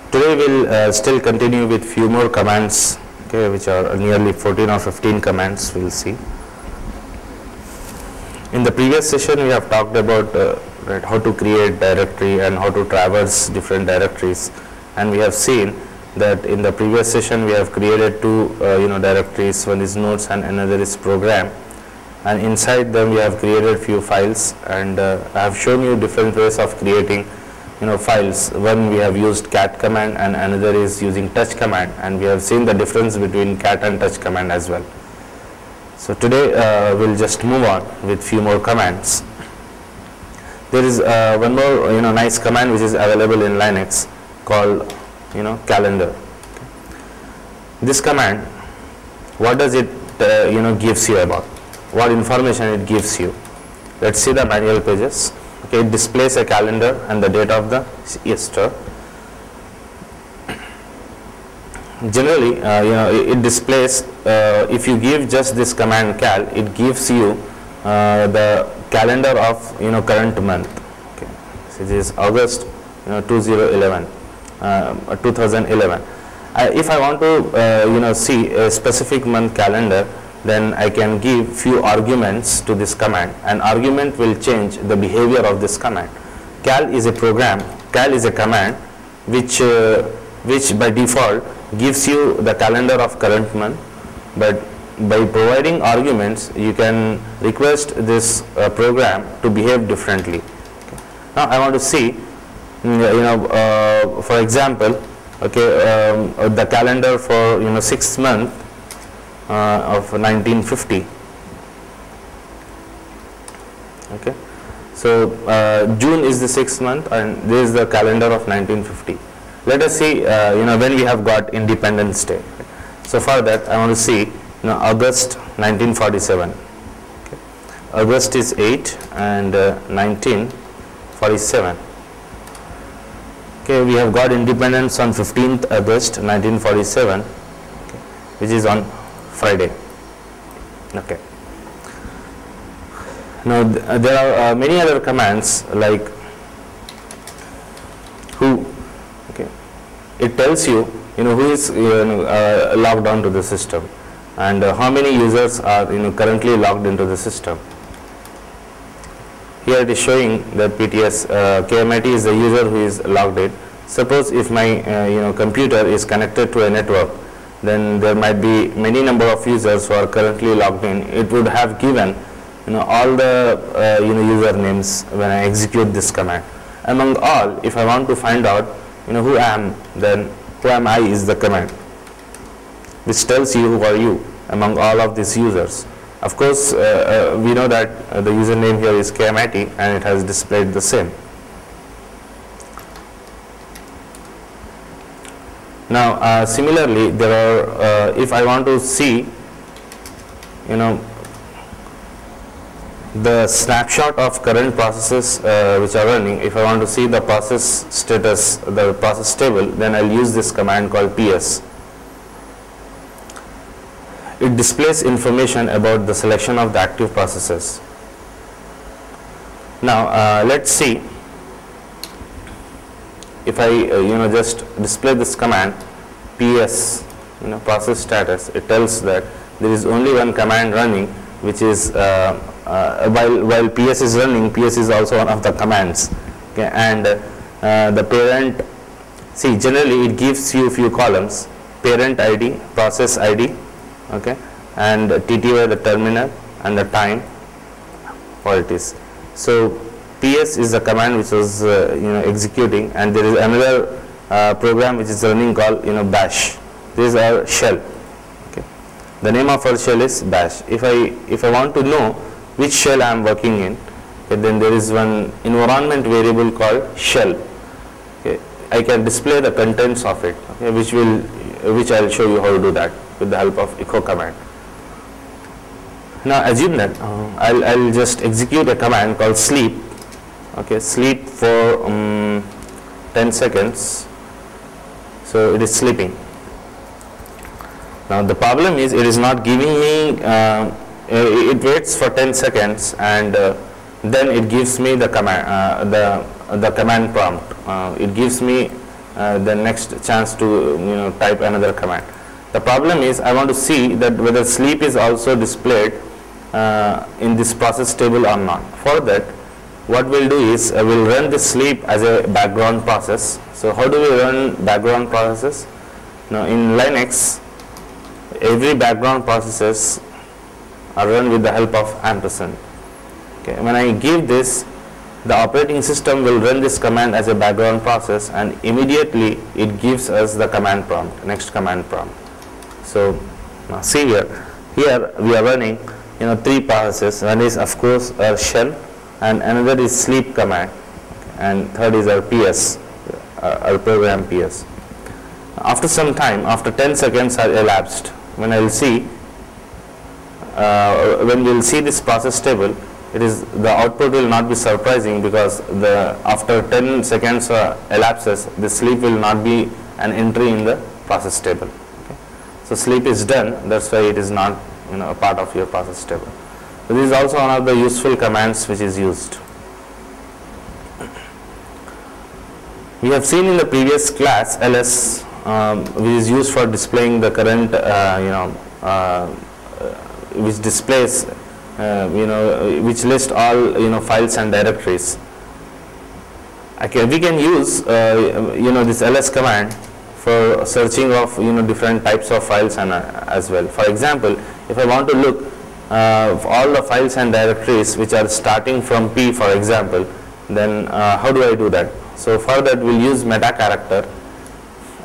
Today we'll still continue with few more commands, okay, which are nearly 14 or 15 commands we'll see. In the previous session we have talked about right, how to create directory and how to traverse different directories, and we have seen that in the previous session we have created two directories. One is notes and another is program, and inside them we have created few files, and I have shown you different ways of creating files. One we have used cat command and another is using touch command, and we have seen the difference between cat and touch command as well. So today we'll just move on with few more commands. There is one more nice command which is available in Linux called calendar. This command, what does it gives you about? What information it gives you? Let's see the manual pages. Okay, it displays a calendar and the date of the Easter. Generally, it displays, if you give just this command cal, it gives you the calendar of current month. Okay, so this is August 2011. If I want to see a specific month calendar, then I can give few arguments to this command. An argument will change the behavior of this command. Cal is a program, cal is a command which by default gives you the calendar of current month, but by providing arguments you can request this program to behave differently. Okay. Now I want to see for example, okay, the calendar for 6th month of 1950. Okay, so June is the 6th month and this is the calendar of 1950. Let us see when we have got Independence Day. So for that I want to see August 1947. Okay. August is 8 and 1947. Okay, we have got independence on 15th August 1947, okay, which is on Friday. Okay. Now there are many other commands like who. Okay, it tells you who is logged on to the system and how many users are currently logged into the system. Here it is showing that PTS KMIT is the user who is logged in. Suppose if my computer is connected to a network, then there might be many number of users who are currently logged in. It would have given all the usernames when I execute this command. Among all, if I want to find out who I am, then who am I is the command which tells you who are you among all of these users. Of course, we know that the username here is KMIT and it has displayed the same. Now similarly, there are if I want to see the snapshot of current processes which are running, if I want to see the process status, the process table, then I'll use this command called ps. It displays information about the selection of the active processes. Now let's see if I just display this command ps process status. It tells that there is only one command running, which is while ps is running, ps is also one of the commands. Okay, and the parent, see, generally it gives you few columns: parent ID, process ID, okay, and TTY, the terminal, and the time what it is. So ps is the command which was executing, and there is another program which is running called bash. This is our shell. Okay, the name of our shell is bash. If I want to know which shell I am working in, okay, then there is one environment variable called shell. Okay, I can display the contents of it, okay, which I will show you how to do that with the help of echo command. Now assume that I'll just execute a command called sleep. Okay, sleep for 10 seconds. So it is sleeping. Now the problem is it is not giving me. It waits for 10 seconds and then it gives me the command. The command prompt. It gives me the next chance to type another command. The problem is I want to see that whether sleep is also displayed in this process table or not. For that, what we'll do is we'll run the sleep as a background process. So how do we run background processes? Now in Linux, every background processes are run with the help of ampersand. Okay. When I give this, the operating system will run this command as a background process, and immediately it gives us the command prompt, next command prompt. So now see here we are running three processes. One is of course our shell, and another is sleep command, and third is our PS, our program PS. After some time, after 10 seconds are elapsed, when I will see when we will see this process table, the output will not be surprising, because after 10 seconds elapses, the sleep will not be an entry in the process table. Okay. So sleep is done, that's why it is not a part of your process table. So this is also one of the useful commands which is used. We have seen in the previous class ls, which is used for displaying the current which displays which list all files and directories. Okay, we can use this ls command for searching of different types of files and as well. For example, if I want to look all the files and directories which are starting from P, for example, then how do I do that? So for that we'll use meta character.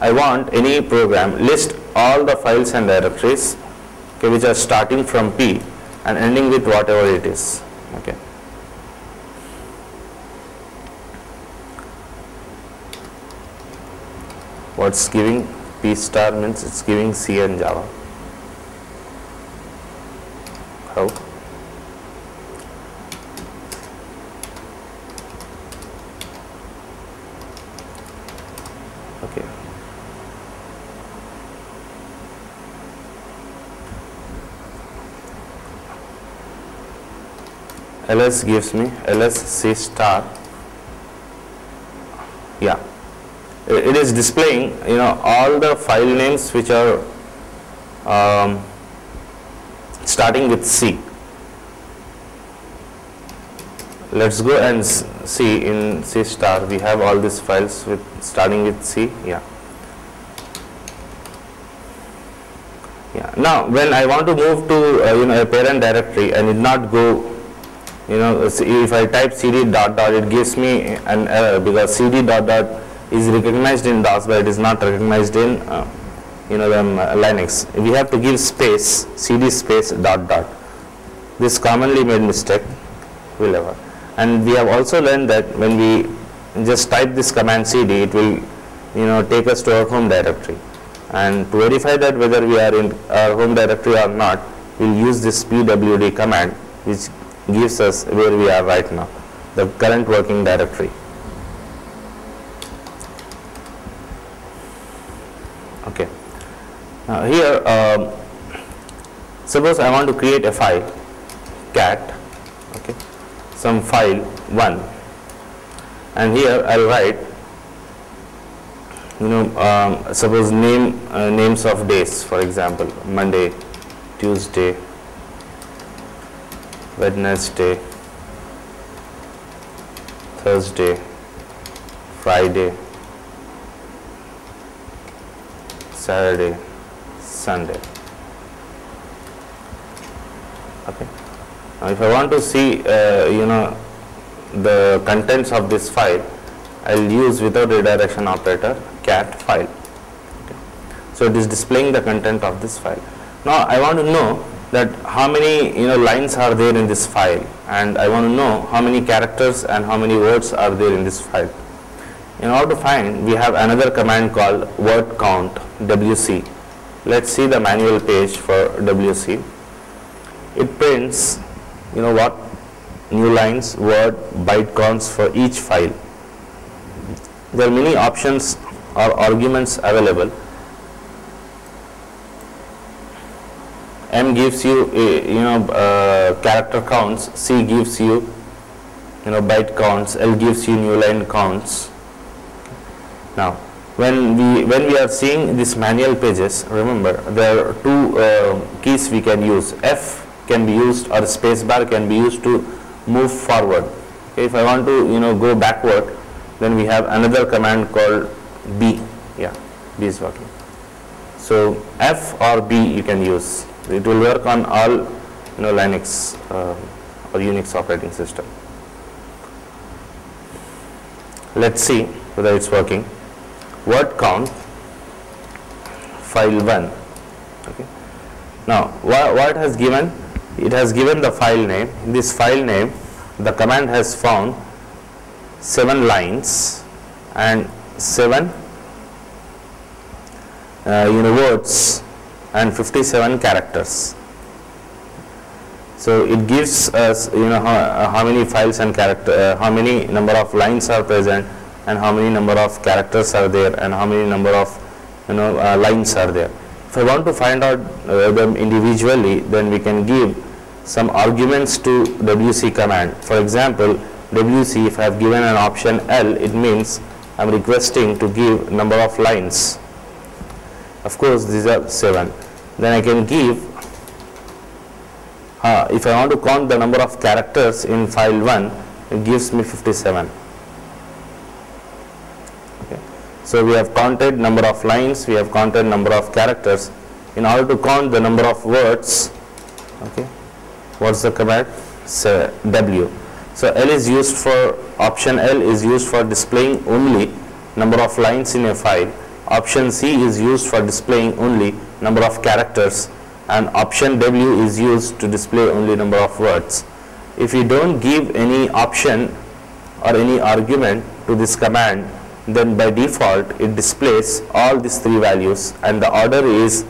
I want any program list all the files and directories, okay, which are starting from P and ending with whatever it is. Okay. What's giving P star means it's giving C and Java. How? Okay. ls gives me ls C star. Yeah, it is displaying all the file names which are starting with C. Let's go and see in C star we have all these files with starting with C. Yeah. Now when I want to move to a parent directory, I need not go if I type cd dot dot, it gives me an error, because cd dot dot is recognized in DOS but it is not recognized in Linux. We have to give space, cd space dot dot. This commonly made mistake will ever. And we have also learned that when we just type this command cd, it will take us to our home directory, and to verify that whether we are in our home directory or not, we'll use this pwd command, which gives us where we are right now, the current working directory. Okay. Now here suppose I want to create a file cat, okay, some file 1, and here I'll write suppose names of days, for example Monday, Tuesday, Wednesday, Thursday, Friday, Saturday, Sunday. Okay. Now if I want to see the contents of this file, I'll use without redirection operator cat file. Okay. So it is displaying the content of this file. Now I want to know that how many lines are there in this file, and I want to know how many characters and how many words are there in this file. In order to find, we have another command called word count, WC. Let's see the manual page for WC. It prints what new lines, word, byte counts for each file. There are many options or arguments available. M gives you character counts, C gives you byte counts, L gives you new line counts. Now when we are seeing these manual pages, remember there are two keys we can use. F can be used, or space bar can be used to move forward. Okay, if I want to go backward, then we have another command called B. Yeah, B is working. So F or B you can use. It will work on all Linux or Unix operating system. Let's see whether it's working. Word count file1. Okay. Now what it has given? It has given the file name. In this file name, the command has found 7 lines and 7 words and 57 characters. So it gives us how many files and how many number of lines are present, and how many number of characters are there, and how many number of lines are there. If I want to find out them individually, then we can give some arguments to WC command. For example, WC, if I have given an option L, it means I am requesting to give number of lines. Of course, these are 7. Then I can give, if I want to count the number of characters in file 1, it gives me 57. Okay. So we have counted number of lines, we have counted number of characters. In order to count the number of words, okay, what's the command? So W. So L is used for, option L is used for displaying only number of lines in a file. Option C is used for displaying only number of characters, and option W is used to display only number of words. If you don't give any option or any argument to this command, then by default it displays all these 3 values, and the order is,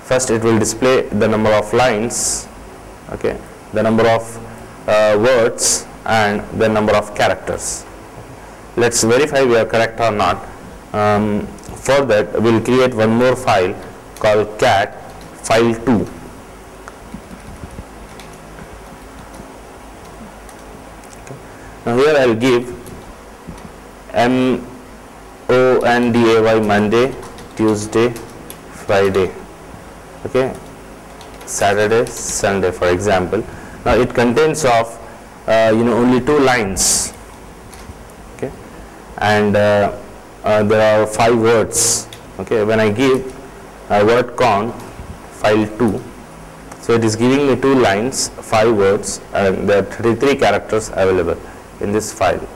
first it will display the number of lines, okay, the number of words, and the number of characters. Let's verify we are correct or not. For that, we will create one more file called cat file2. Okay. Now here I will give MONDAY, Monday, Tuesday, Friday, okay, Saturday, Sunday, for example. Now it contains of only 2 lines, okay, and there are 5 words. Okay, when I give word count file2, so it is giving me 2 lines, 5 words, and there are 33 characters available in this file.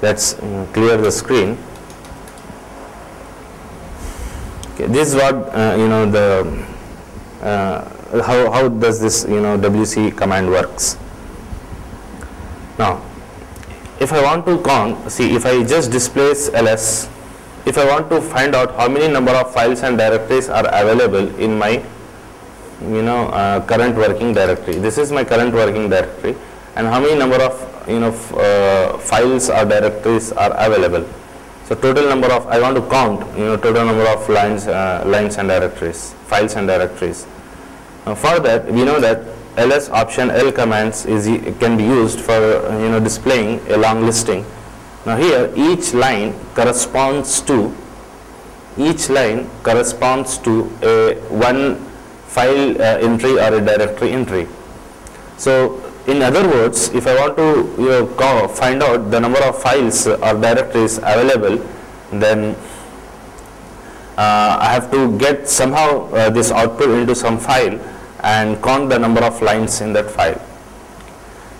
Let's clear the screen. Okay, this is what how does this WC command works. Now if I want to count, see, if I just displace ls, if I want to find out how many number of files and directories are available in my current working directory, this is my current working directory, and how many number of files or directories are available. So total number of, I want to count total number of lines and directories, files and directories. For that, we know that ls option L commands can be used for displaying a long listing. Now here each line corresponds to a one file entry or a directory entry. So in other words, if I want to find out the number of files or directories available, then I have to get somehow this output into some file and count the number of lines in that file.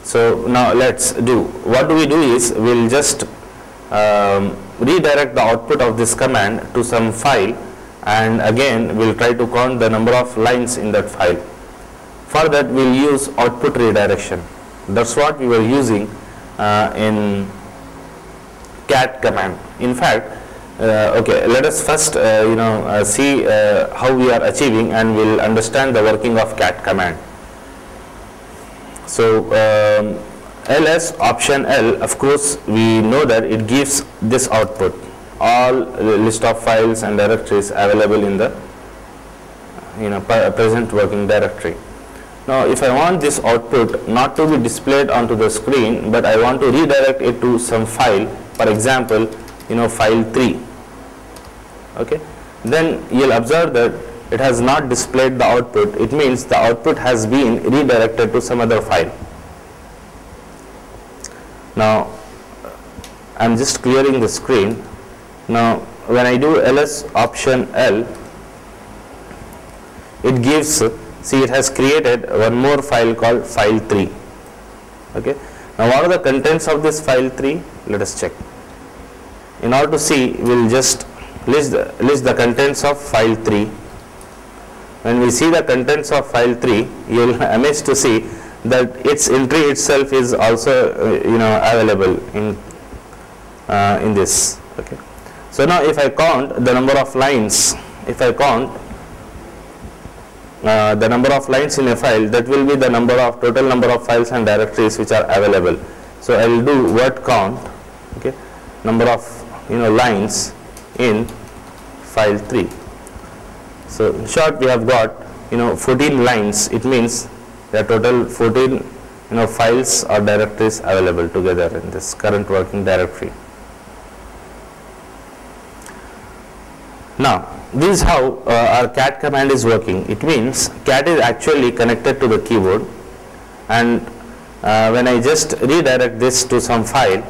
So now let's do, what do we do is, we will just redirect the output of this command to some file, and again we will try to count the number of lines in that file. For that we will use output redirection. That's what we were using in cat command. In fact, okay, let us first see how we are achieving, and we'll understand the working of cat command. So ls option L, of course we know that it gives this output, all list of files and directories available in the present working directory. Now if I want this output not to be displayed onto the screen, but I want to redirect it to some file, for example, file 3, okay, then you'll observe that it has not displayed the output. It means the output has been redirected to some other file. Now I'm just clearing the screen. Now when I do ls option L, it gives, see, it has created one more file called file 3. Okay. Now what are the contents of this file 3? Let us check. In order to see, we'll just list the contents of file 3. When we see the contents of file 3, you will amazed to see that its entry itself is also available in this. Okay. So now if I count the number of lines, if I count the number of lines in a file, that will be the total number of files and directories which are available. So I will do word count, okay, number of lines in file 3. So in short, we have got 14 lines. It means there are total 14 files or directories available together in this current working directory. Now this is how our cat command is working. It means cat is actually connected to the keyboard, and when I just redirect this to some file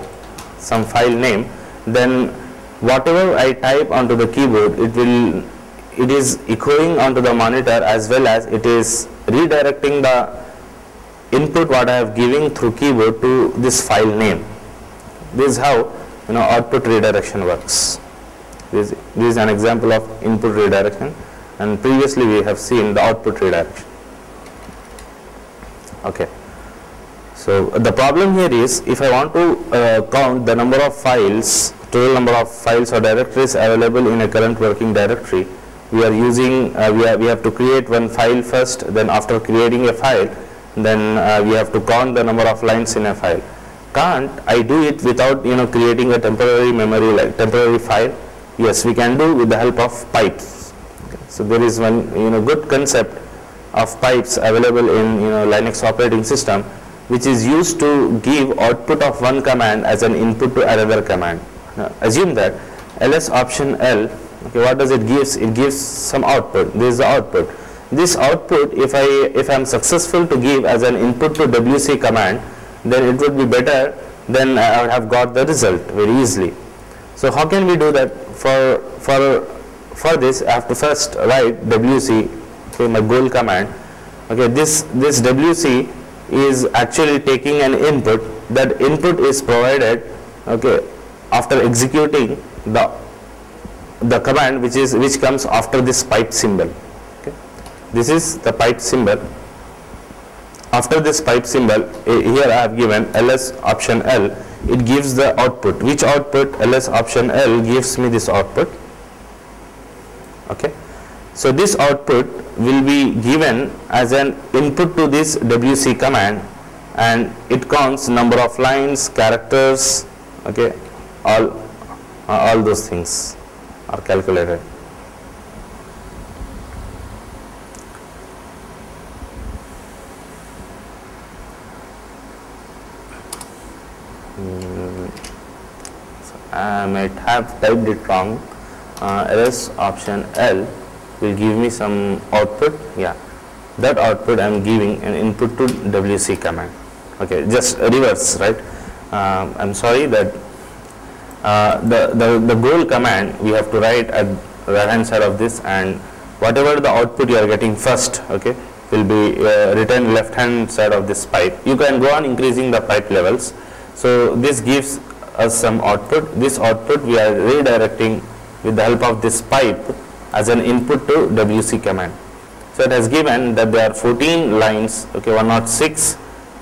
name, then whatever I type onto the keyboard, it is echoing onto the monitor, as well as it is redirecting the input what I have given through keyboard to this file name. This is how output redirection works. This is an example of input redirection, and previously we have seen the output redirection. Okay. So the problem here is, if I want to count the number of files, total number of files or directories available in a current working directory, we are using we have to create one file first. Then after creating a file, then we have to count the number of lines in a file. Can't I do it without creating a temporary memory, like temporary file? Yes, we can do with the help of pipes. Okay. So there is one good concept of pipes available in Linux operating system, which is used to give output of one command as an input to another command. Now, assume that ls option L, okay, what does it gives? It gives some output. This is the output. This output, if I am successful to give as an input to wc command, then it would be better than I would have got the result very easily. So how can we do that? For this, I have to first write wc, okay, my goal command. Okay, this wc is actually taking an input. That input is provided, okay, after executing the command which comes after this pipe symbol. Okay, this is the pipe symbol. After this pipe symbol, here I have given ls option L. It gives the output. Which output? ls option L gives me this output. Okay, so this output will be given as an input to this wc command, and it counts number of lines, characters, okay, all those things are calculated. So I might have typed it wrong. ls option L will give me some output. Yeah, that output I am giving an input to wc command. Okay, just reverse, right? I'm sorry that the goal command we have to write at the right hand side of this, and whatever the output you are getting first, okay, will be written left hand side of this pipe. You can go on increasing the pipe levels. So this gives us some output. This output we are redirecting with the help of this pipe as an input to wc command. So it has given that there are 14 lines, okay, 106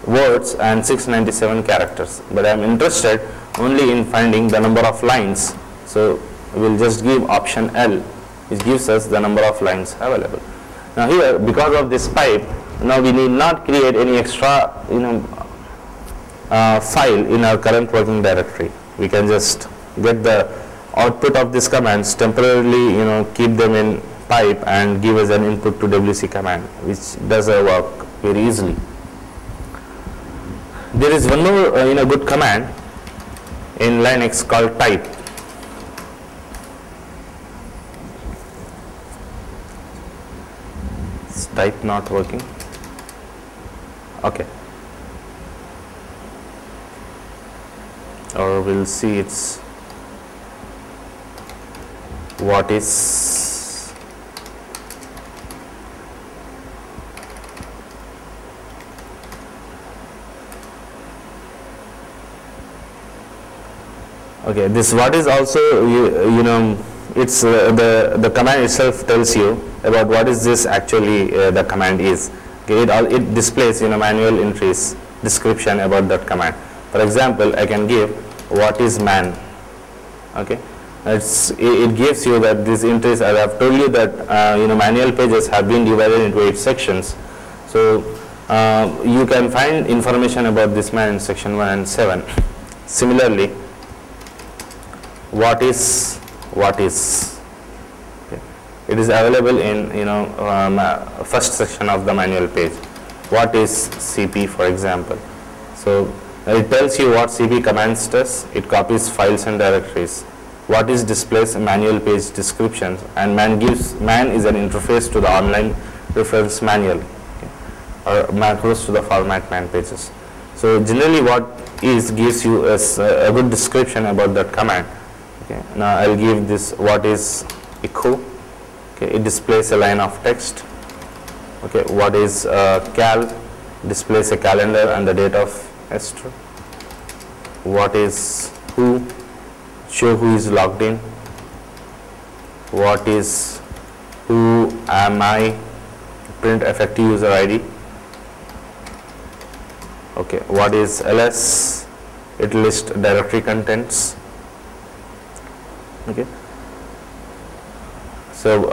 words and 697 characters, but I am interested only in finding the number of lines. So we will just give option L, which gives us the number of lines available. Now here, because of this pipe, now we need not create any extra file in our current working directory. We can just get the output of these commands, temporarily keep them in pipe and give us an input to wc command, which does a work very easily. There is one more good command in Linux called type. Is type not working? Okay. Or we'll see it's what is okay, this what is also it's the command itself tells you about what is this actually the command is. Okay, it displays manual entries description about that command. For example, I can give what is man. Okay, it gives you that these entries, as I have told you that manual pages have been divided into 8 sections. So you can find information about this man in section 1 and 7. Similarly, what is okay. It is available in first section of the manual page. What is CP, for example? So it tells you what CP commands does. It copies files and directories. What is displays manual page descriptions, and man is an interface to the online reference manual, okay, or macros to the format man pages. So generally what is gives you a good description about that command. Okay. Now I'll give this what is echo. Okay, it displays a line of text. Okay, what is cal, displays a calendar and the date of Esther. What is who, show who is logged in. What is who am I, print effective user ID. Okay, what is ls, it lists directory contents. Okay, so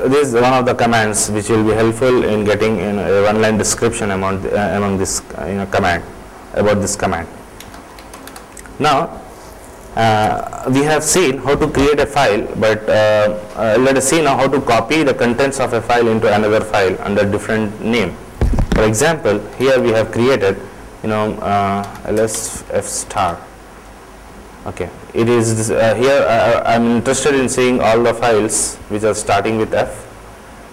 this is one of the commands which will be helpful in getting a one-line description among this command, about this command. Now we have seen how to create a file, but let us see now how to copy the contents of a file into another file under different name. For example, here we have created lsf star. Okay, it is here I am interested in seeing all the files which are starting with F.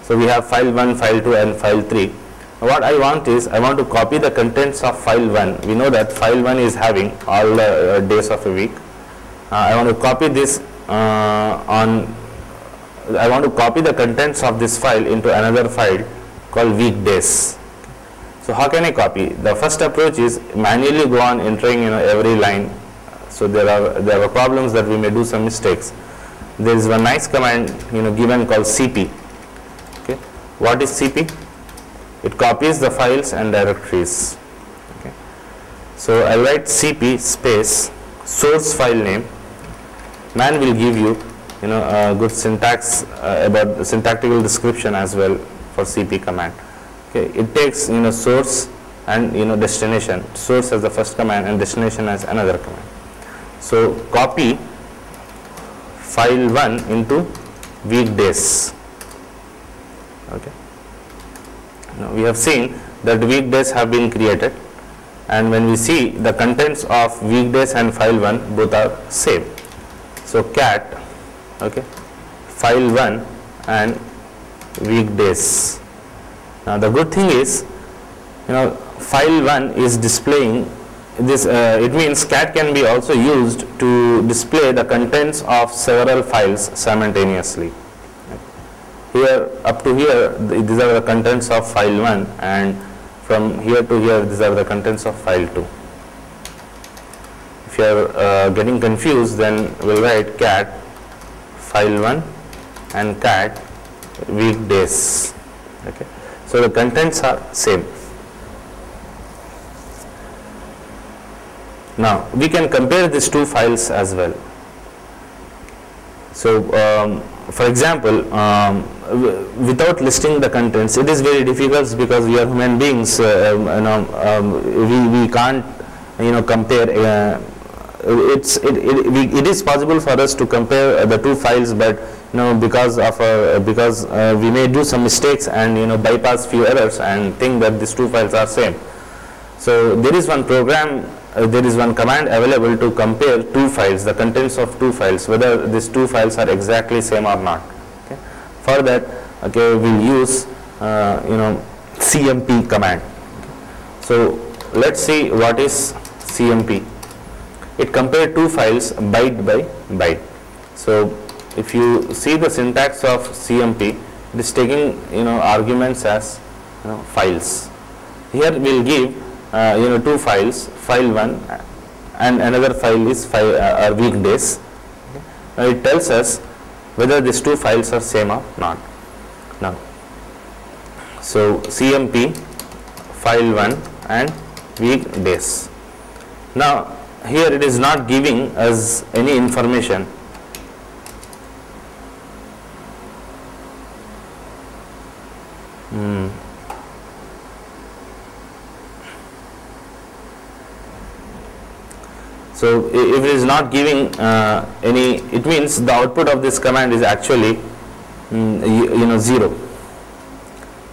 So we have file 1, file 2 and file 3. What I want is, I want to copy the contents of file 1. We know that file 1 is having all the days of a week. I want to copy this I want to copy the contents of this file into another file called weekdays. So how can I copy? The first approach is manually go on entering every line. So there are problems that we may do some mistakes. There is one nice command given called cp. Okay, what is cp? It copies the files and directories. Okay, so I write cp space source file name. Man will give you a good syntax about the syntactical description as well for cp command. Okay, it takes source and destination. Source as the first command and destination as another command. So copy file 1 into weekdays. Okay. Now we have seen that weekdays have been created, and when we see the contents of weekdays and file 1 both are same. So cat, okay, file 1 and weekdays. Now the good thing is, file 1 is displaying this, it means cat can be also used to display the contents of several files simultaneously. Here up to here, these are the contents of file 1, and from here to here, these are the contents of file 2. If you are getting confused, then we'll write cat file 1 and cat weekdays. Okay, so the contents are same. Now we can compare these two files as well. So for example, without listing the contents, it is very difficult because we are human beings. We can't compare. It is possible for us to compare the two files, but because of we may do some mistakes and bypass few errors and think that these two files are same. So there is one program, there is one command available to compare two files, the contents of two files, whether these two files are exactly same or not. Okay. For that, okay, we'll use CMP command. So let's see what is CMP. It compares two files byte by byte. So if you see the syntax of CMP, it is taking arguments as files. Here we'll give two files, file 1 and another file is weekdays. Okay. It tells us whether these two files are same or not. Now, so CMP file 1 and weekdays. Now here it is not giving us any information. So if it is not giving any, it means the output of this command is actually 0.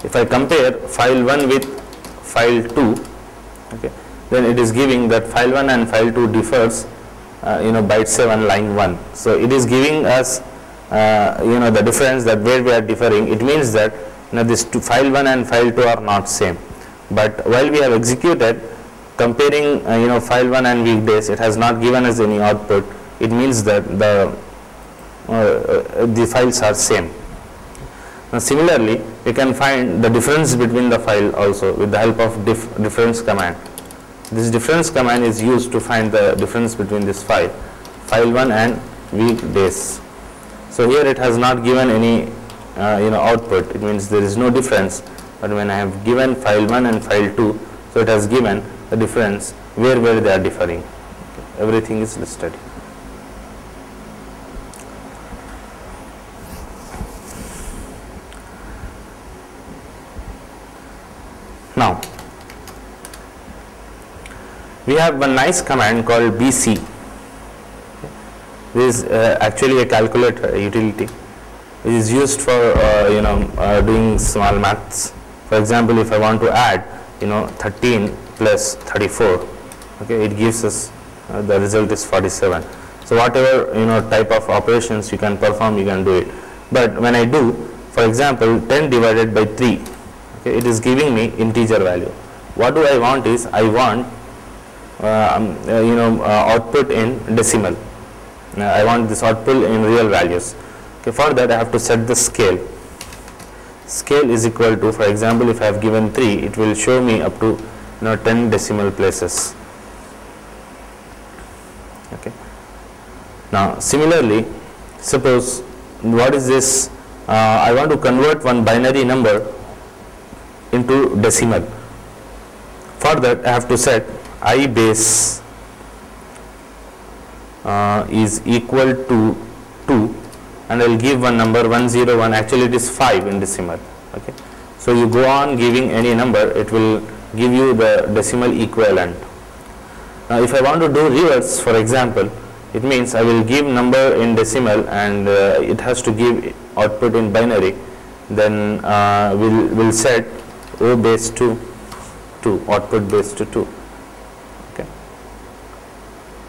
If I compare file 1 with file 2, okay, then it is giving that file 1 and file 2 differs byte 7 line 1. So it is giving us the difference, that where we are differing. It means that this file 1 and file 2 are not same. But while we have executed comparing file 1 and weekdays, it has not given us any output. It means that the files are same. Now similarly, we can find the difference between the file also with the help of difference command. This difference command is used to find the difference between this file 1 and weekdays. So here it has not given any output. It means there is no difference. But when I have given file 1 and file 2, so it has given the difference where they are differing. Okay. Everything is listed. Now we have one nice command called BC. This is actually a calculator, a utility. It is used for doing small maths. For example, if I want to add 13 plus 34, okay, it gives us the result is 47. So whatever type of operations you can perform, you can do it. But when I do, for example, 10 divided by 3, okay, it is giving me integer value. What do I want is, I want output in decimal. I want this output in real values. Okay, for that I have to set the scale. Scale is equal to, for example, if I have given 3, it will show me up to 10 decimal places. Okay. Now similarly, suppose what is this? I want to convert one binary number into decimal. For that I have to set I base is equal to 2, and I will give one number 101. Actually it is 5 in decimal. Okay. So you go on giving any number, it will give you the decimal equivalent. Now if I want to do reverse, for example, it means I will give number in decimal and it has to give output in binary. Then we'll set O base to 2, output base to 2. Okay.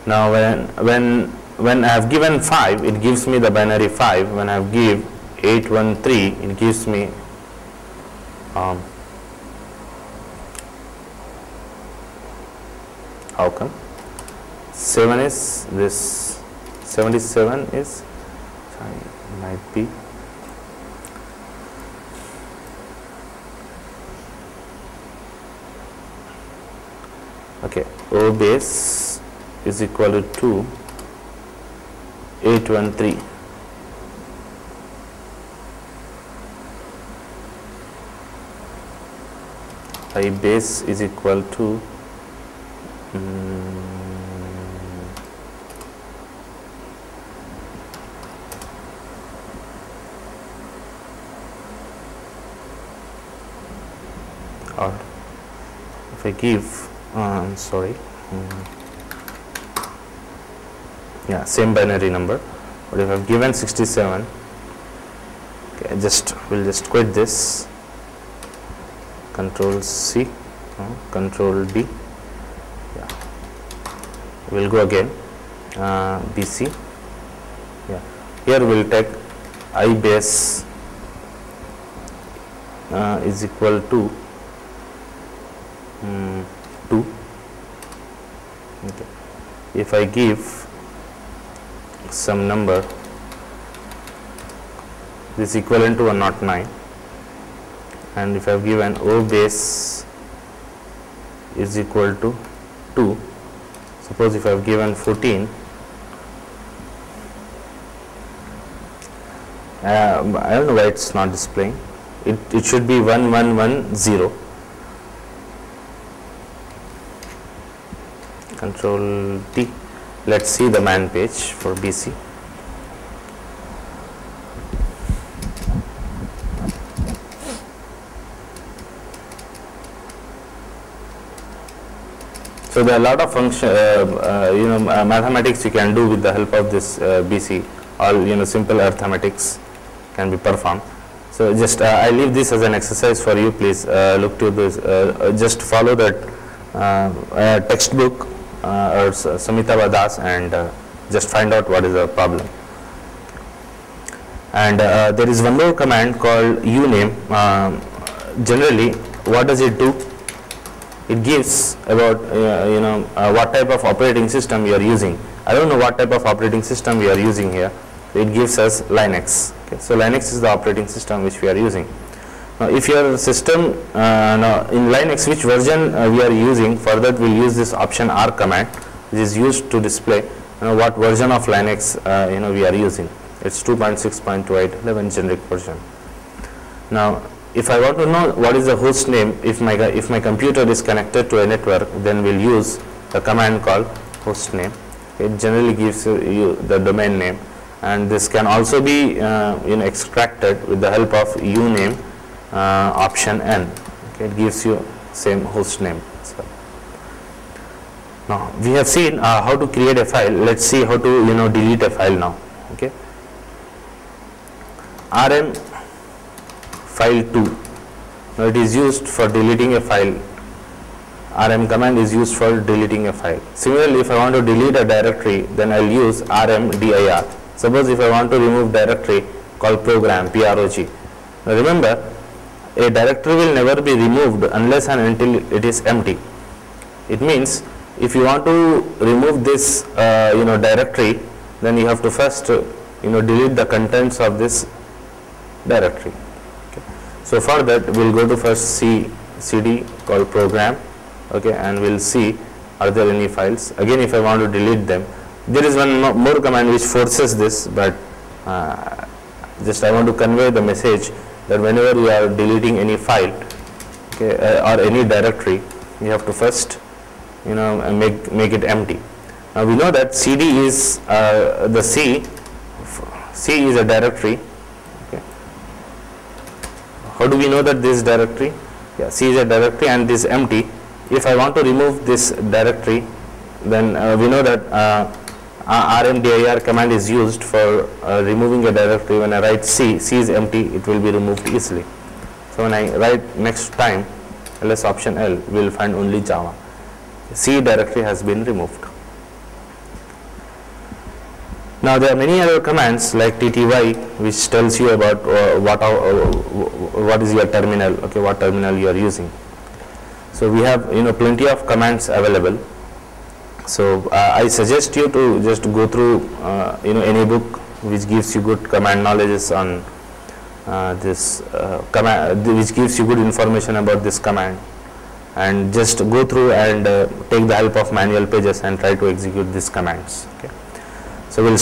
Now when I have given 5, it gives me the binary 5. When I have give 813, it gives me how come 7 is this, 77 is, sorry, might be okay, O base is equal to 2, 813. I base is equal to or if I give sorry, yeah, same binary number, but if I have given 67, Okay, we'll just quit this, Control C, Control D. Yeah, we'll go again, BC. Yeah, here we'll take I base is equal to 2. Okay. If I give some number, this is equivalent to 109, and if I give an O base is equal to 2, suppose if I have given 14, I don't know why it's not displaying. It should be 1110. Control T. Let's see the man page for BC. So there are a lot of function, mathematics you can do with the help of this BC. All simple arithmetics can be performed. So just I leave this as an exercise for you. Please look to this. Just follow that textbook or Samita Das and just find out what is the problem. And there is one more command called uname. Generally, what does it do? It gives about what type of operating system you are using. I don't know what type of operating system we are using here. It gives us Linux. Okay. So Linux is the operating system which we are using. Now, if your system in Linux, which version we are using, for that we'll use this option R command, which is used to display what version of Linux we are using. It's 2.6.28 11 generic version. Now, if I want to know what is the host name, if my computer is connected to a network, then we'll use the command called host name. It generally gives you the domain name, and this can also be extracted with the help of uname option N. Okay, it gives you same host name. So, now we have seen how to create a file. Let's see how to delete a file now. Okay, rm file2. Now it is used for deleting a file. Rm command is used for deleting a file. Similarly, if I want to delete a directory, then I'll use rmdir. Suppose if I want to remove directory called program, PROG. Now remember, a directory will never be removed unless and until it is empty. It means if you want to remove this directory, then you have to first delete the contents of this directory. Okay. So for that we'll go to first cd called program, okay, and we'll see are there any files. Again, if I want to delete them, there is one more command which forces this, but just I want to convey the message that whenever you are deleting any file, okay, or any directory, you have to first make it empty. Now we know that cd is the C is a directory. Okay. How do we know that this directory? Yeah, C is a directory and this is empty. If I want to remove this directory, then we know that rmdir command is used for removing a directory. When I write C is empty, it will be removed easily. So when I write next time ls option L, we will find only Java. C directory has been removed. Now there are many other commands like tty, which tells you about what is your terminal, okay, what terminal you are using. So we have plenty of commands available. So I suggest you to just go through any book which gives you good command knowledge on this command, which gives you good information about this command, and just go through and take the help of manual pages and try to execute these commands. Okay. So we'll